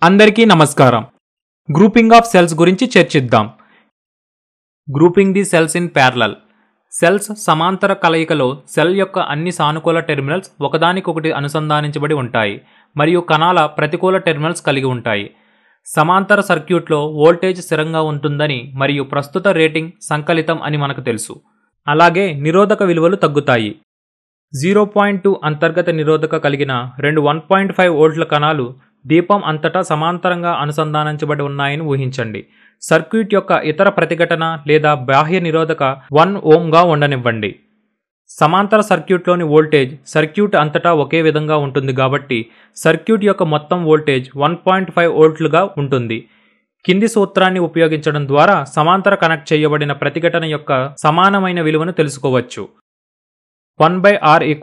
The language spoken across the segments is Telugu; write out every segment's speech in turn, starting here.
అందరికీ నమస్కారం. గ్రూపింగ్ ఆఫ్ సెల్స్ గురించి చర్చిద్దాం. Grouping the cells in parallel. Cells సమాంతర కలయికలో సెల్ యొక్క అన్ని సానుకూల టెర్మినల్స్ ఒకదానికొకటి అనుసంధానించబడి ఉంటాయి మరియు కణాల ప్రతికూల టెర్మినల్స్ కలిగి ఉంటాయి. సమాంతర సర్క్యూట్లో వోల్టేజ్ స్థిరంగా ఉంటుందని మరియు ప్రస్తుత రేటింగ్ సంకలితం అని మనకు తెలుసు. అలాగే నిరోధక విలువలు తగ్గుతాయి. 0.2 అంతర్గత నిరోధక కలిగిన రెండు 1.5 వోల్ట్ల కణాలు దీపం అంతటా సమాంతరంగా అనుసంధానించబడి ఉన్నాయని ఊహించండి. సర్క్యూట్ యొక్క ఇతర ప్రతిఘటన లేదా బాహ్య నిరోధక 1 ఓంగా ఉండనివ్వండి. సమాంతర సర్క్యూట్లోని వోల్టేజ్ సర్క్యూట్ అంతటా ఒకే విధంగా ఉంటుంది కాబట్టి సర్క్యూట్ యొక్క మొత్తం వోల్టేజ్ 1.5 వోల్ట్లుగా ఉంటుంది. కింది సూత్రాన్ని ఉపయోగించడం ద్వారా సమాంతర కనెక్ట్ చేయబడిన ప్రతిఘటన యొక్క సమానమైన విలువను తెలుసుకోవచ్చు. 1/R =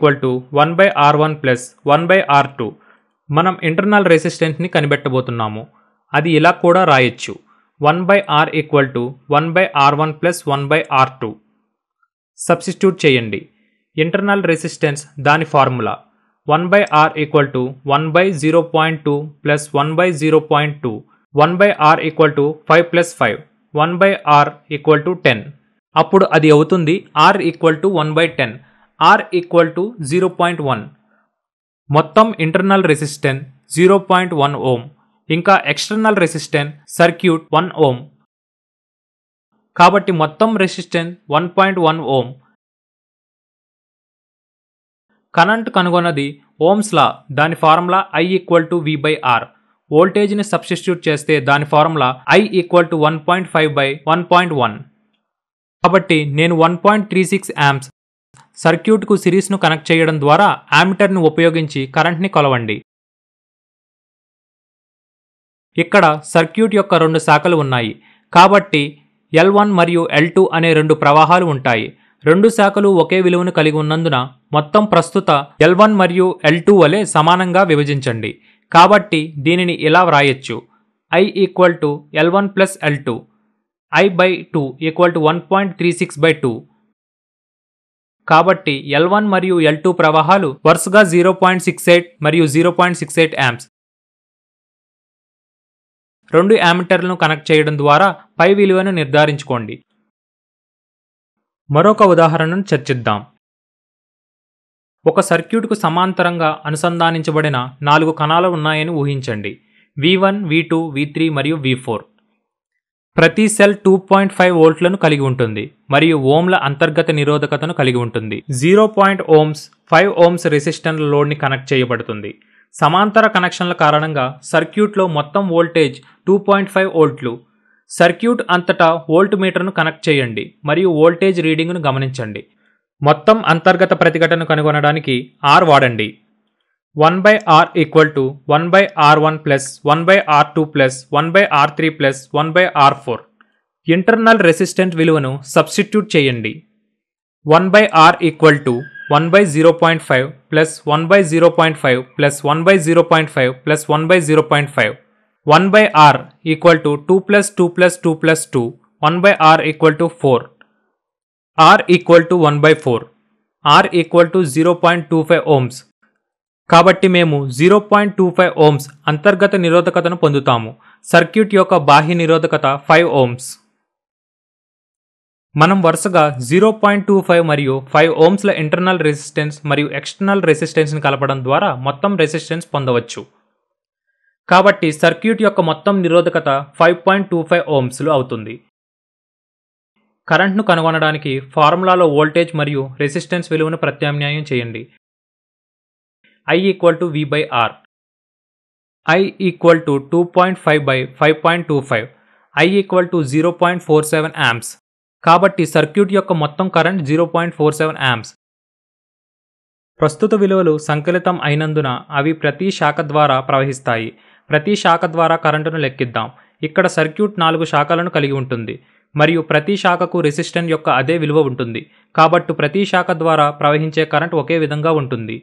1/R1 + 1/R2. మనం ఇంటర్నల్ రెసిస్టెన్స్ని కనిపెట్టబోతున్నాము. అది ఇలా కూడా రాయొచ్చు. 1/R = 1/R1 + 1/R2. సబ్స్టిట్యూట్ చేయండి. ఇంటర్నల్ రెసిస్టెన్స్ దాని ఫార్ములా 1/R = 1/0.2 + 1/0.2. 1/R = 5 + 5. 1/R = 10. అప్పుడు అది అవుతుంది R = 1/10. R = 0.1. మొత్తం ఇంటర్నల్ రెసిస్టెన్స్ 0.1 ఓం ఇంకా ఎక్స్టర్నల్ రెసిస్టెన్స్ సర్క్యూట్ 1 ఓం. కాబట్టి మొత్తం రెసిస్టెన్స్ 1.1 ఓం. కరెంట్ కనుగొన్నది ఓమ్స్ లా. దాని ఫార్ములా I = V/R. వోల్టేజ్ని సబ్స్టిట్యూట్ చేస్తే దాని ఫార్ములా I = 1.5/1.1. కాబట్టి నేను 1.36 amps సర్క్యూట్కు సిరీస్ను కనెక్ట్ చేయడం ద్వారా యామీటర్ను ఉపయోగించి కరెంట్ని కొలవండి. ఇక్కడ సర్క్యూట్ యొక్క రెండు శాఖలు ఉన్నాయి కాబట్టి L1 మరియు L2 అనే రెండు ప్రవాహాలు ఉంటాయి. రెండు శాఖలు ఒకే విలువను కలిగి ఉన్నందున మొత్తం ప్రస్తుత L1 మరియు L2 వలె సమానంగా విభజించండి. కాబట్టి దీనిని ఇలా వ్రాయొచ్చు. I = L1 + L2. I/2 = 1.36/2. కాబట్టి L1 మరియు L2 ప్రవాహాలు వరుసగా 0.68 మరియు 0.68 amps. రెండు యామీటర్లను కనెక్ట్ చేయడం ద్వారా పై విలువను నిర్ధారించుకోండి. మరొక ఉదాహరణను చర్చిద్దాం. ఒక సర్క్యూట్కు సమాంతరంగా అనుసంధానించబడిన 4 కణాలు ఉన్నాయని ఊహించండి. V1, V2, V3 మరియు V4. ప్రతి సెల్ 2.5 వోల్ట్లను కలిగి ఉంటుంది మరియు ఓంల అంతర్గత నిరోధకతను కలిగి ఉంటుంది. 0 ohms 5 ohms రెసిస్టెన్స్ లోడ్ని కనెక్ట్ చేయబడుతుంది. సమాంతర కనెక్షన్ల కారణంగా సర్క్యూట్లో మొత్తం వోల్టేజ్ 2.5 వోల్ట్లు. సర్క్యూట్ అంతటా వోల్ట్ మీటర్ను కనెక్ట్ చేయండి మరియు వోల్టేజ్ రీడింగ్ను గమనించండి. మొత్తం అంతర్గత ప్రతిఘటనను కనుగొనడానికి R వాడండి. 1/R = 1/R1 + 1/R2 + 1/R3 + 1/R4. Internal resistance విలువను సబ్స్టిట్యూట్ చేయండి. 1/R = 1/0.5 + 1/0.5 + 1/0.5 + 1/0.5. 1/R = 2 + 2 + 2 + 2. 1/R = 4. R = 1/4. R = 0.25 ohms. కాబట్టి మేము 0.25 ohms అంతర్గత నిరోధకతను పొందుతాము. సర్క్యూట్ యొక్క బాహ్య నిరోధకత 5 ohms. మనం వరుసగా 0.25 మరియు 5 ohmsల ఇంటర్నల్ రెసిస్టెన్స్ మరియు ఎక్స్టర్నల్ రెసిస్టెన్స్ని కలపడం ద్వారా మొత్తం రెసిస్టెన్స్ పొందవచ్చు. కాబట్టి సర్క్యూట్ యొక్క మొత్తం నిరోధకత 5.25 ohmsలు అవుతుంది. కరెంట్ను కనుగొనడానికి ఫార్ములాలో వోల్టేజ్ మరియు రెసిస్టెన్స్ విలువను ప్రత్యామ్నాయం చేయండి. I = V/R. I = 2.5/5.25. I = 0.47 amps. కాబట్టి సర్క్యూట్ యొక్క మొత్తం కరెంట్ 0.47 amps. ప్రస్తుత విలువలు సంకలితం అయినందున అవి ప్రతి శాఖ ద్వారా ప్రవహిస్తాయి. ప్రతి శాఖ ద్వారా కరెంటును లెక్కిద్దాం. ఇక్కడ సర్క్యూట్ 4 శాఖలను కలిగి ఉంటుంది మరియు ప్రతి శాఖకు రెసిస్టెన్స్ యొక్క అదే విలువ ఉంటుంది. కాబట్టి ప్రతి శాఖ ద్వారా ప్రవహించే కరెంట్ ఒకే విధంగా ఉంటుంది.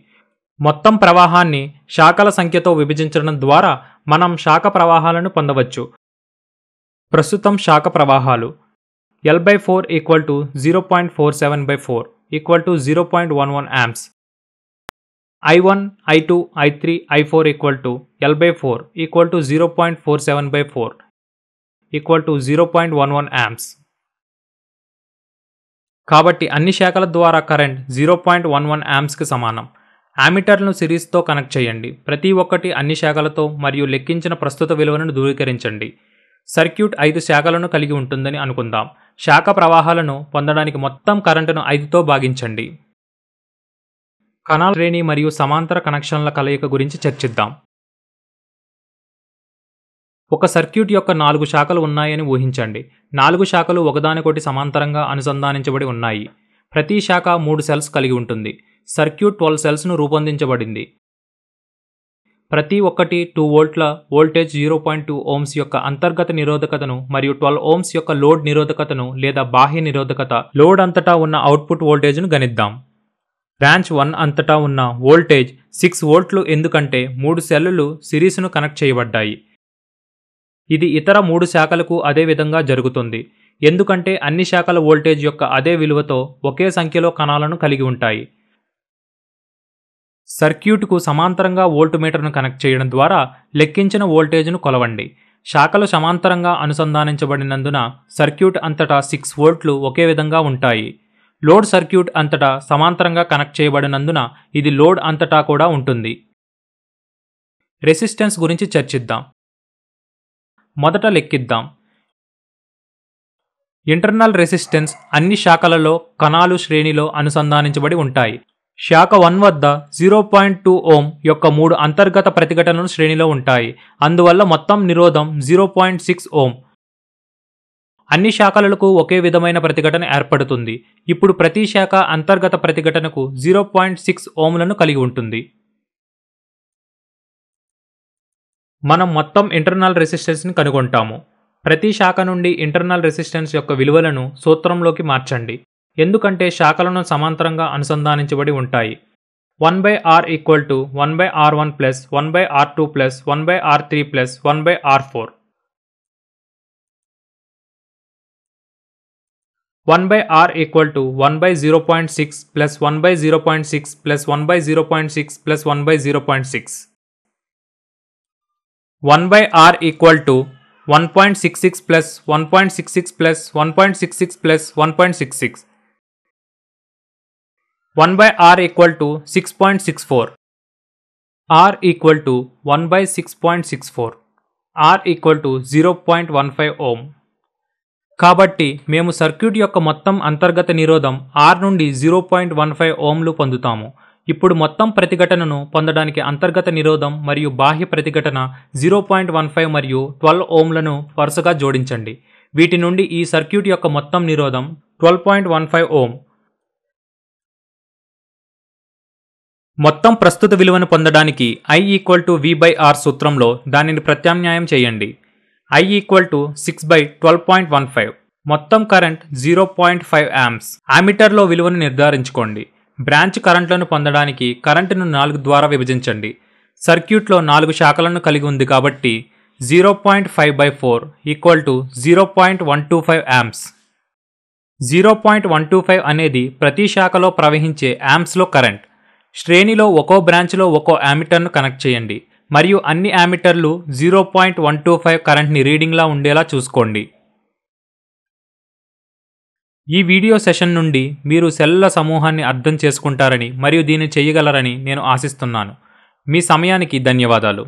మొత్తం ప్రవాహాన్ని శాఖల సంఖ్యతో విభజించడం ద్వారా మనం శాఖ ప్రవాహాలను పొందవచ్చు. ప్రస్తుతం శాఖ ప్రవాహాలు L/4 = 0.47/4 = 0.11 amps. I1, I2, I3, I4 equal to L by 4 equal to 0.47 by 4 equal to 0.11 amps. కాబట్టి అన్ని శాఖల ద్వారా కరెంట్ 0.11 amps కి సమానం. అమ్మీటర్లను సిరీస్తో కనెక్ట్ చేయండి. ప్రతి ఒక్కటి అన్ని శాఖలతో మరియు లెక్కించిన ప్రస్తుత విలువను ధృవీకరించండి. సర్క్యూట్ 5 శాఖలను కలిగి ఉంటుందని అనుకుందాం. శాఖ ప్రవాహాలను పొందడానికి మొత్తం కరెంటును 5తో భాగించండి. కణాల శ్రేణి మరియు సమాంతర కనెక్షన్ల కలయిక గురించి చర్చిద్దాం. ఒక సర్క్యూట్ యొక్క 4 శాఖలు ఉన్నాయని ఊహించండి. 4 శాఖలు ఒకదానికొకటి సమాంతరంగా అనుసంధానించబడి ఉన్నాయి. ప్రతి శాఖ 3 సెల్స్ కలిగి ఉంటుంది. సర్క్యూట్ 12 సెల్స్ను రూపొందించబడింది. ప్రతి ఒక్కటి 2 వోల్ట్ల వోల్టేజ్ 0.2 ohms యొక్క అంతర్గత నిరోధకతను మరియు 12 ohms యొక్క లోడ్ నిరోధకతను లేదా బాహ్య నిరోధకత లోడ్ అంతటా ఉన్న అవుట్పుట్ వోల్టేజ్ను గణిద్దాం. బ్రాంచ్ 1 అంతటా ఉన్న వోల్టేజ్ 6 వోల్ట్లు ఎందుకంటే 3 సెల్లులు సిరీస్ను కనెక్ట్ చేయబడ్డాయి. ఇది ఇతర 3 శాఖలకు అదే విధంగా జరుగుతుంది ఎందుకంటే అన్ని శాఖల వోల్టేజ్ యొక్క అదే విలువతో ఒకే సంఖ్యలో కణాలను కలిగి ఉంటాయి. సర్క్యూట్కు సమాంతరంగా వోల్టమీటర్ను కనెక్ట్ చేయడం ద్వారా లెక్కించిన వోల్టేజ్ను కొలవండి. శాఖలు సమాంతరంగా అనుసంధానించబడినందున సర్క్యూట్ అంతటా 6 వోల్ట్లు ఒకే విధంగా ఉంటాయి. లోడ్ సర్క్యూట్ అంతటా సమాంతరంగా కనెక్ట్ చేయబడినందున ఇది లోడ్ అంతటా కూడా ఉంటుంది. రెసిస్టెన్స్ గురించి చర్చిద్దాం. మొదట లెక్కిద్దాం. ఇంటర్నల్ రెసిస్టెన్స్ అన్ని శాఖలలో కణాలు శ్రేణిలో అనుసంధానించబడి ఉంటాయి. శాఖ 1 వద్ద 0.2 ohm యొక్క 3 అంతర్గత ప్రతిఘటనలు శ్రేణిలో ఉంటాయి. అందువల్ల మొత్తం నిరోధం 0.6 ohm. అన్ని శాఖలకు ఒకే విధమైన ప్రతిఘటన ఏర్పడుతుంది. ఇప్పుడు ప్రతి శాఖ అంతర్గత ప్రతిఘటనకు 0.6 ohmలను కలిగి ఉంటుంది. మనం మొత్తం ఇంటర్నల్ రెసిస్టెన్స్ని కనుగొంటాము. ప్రతి శాఖ నుండి ఇంటర్నల్ రెసిస్టెన్స్ యొక్క విలువలను సూత్రంలోకి మార్చండి ఎందుకంటే శాఖలను సమాంతరంగా అనుసంధానించబడి ఉంటాయి. 1/R equal to 1/R1 plus 1/R2 plus 1/R3 plus 1/R4. 1/R equal to 1/0.6 plus 1/0.6 plus 1/0.6 plus 1/0.6. 1/R equal to 1.66 plus 1.66 plus 1.66 plus 1.66. 1/R equal to 6.64. R equal to 1/6.64. R equal to 0.15 ohm. కాబట్టి మేము సర్క్యూట్ యొక్క మొత్తం అంతర్గత నిరోధం R నుండి 0.15 ohmలు పొందుతాము. ఇప్పుడు మొత్తం ప్రతిఘటనను పొందడానికి అంతర్గత నిరోధం మరియు బాహ్య ప్రతిఘటన 0.15 మరియు 12 ohmలను వరుసగా జోడించండి. వీటి నుండి ఈ సర్క్యూట్ యొక్క మొత్తం నిరోధం 12.15 ohm. మొత్తం ప్రస్తుత విలువను పొందడానికి I ఈక్వల్ టు V/R సూత్రంలో దానిని ప్రత్యామ్నాయం చేయండి. I equal to 6/12.15. మొత్తం కరెంట్ 0.5 amps. అమ్మీటర్లో విలువను నిర్ధారించుకోండి. బ్రాంచ్ కరెంట్లను పొందడానికి కరెంటును 4 ద్వారా విభజించండి. సర్క్యూట్లో 4 శాఖలను కలిగి ఉంది కాబట్టి 0.5/4 ఈక్వల్ టు 0.125 amps. 0.125 అనేది ప్రతి శాఖలో ప్రవహించే యాంప్స్లో కరెంట్. శ్రేణిలో ఒక్కో బ్రాంచ్లో ఒక్కో అమ్మీటర్ను కనెక్ట్ చేయండి మరియు అన్ని అమ్మీటర్లు 0.125 కరెంట్ని రీడింగ్లా ఉండేలా చూసుకోండి. ఈ వీడియో సెషన్ నుండి మీరు సెల్ల సమూహాన్ని అర్థం చేసుకుంటారని మరియు దీన్ని చేయగలరని నేను ఆశిస్తున్నాను. మీ సమయానికి ధన్యవాదాలు.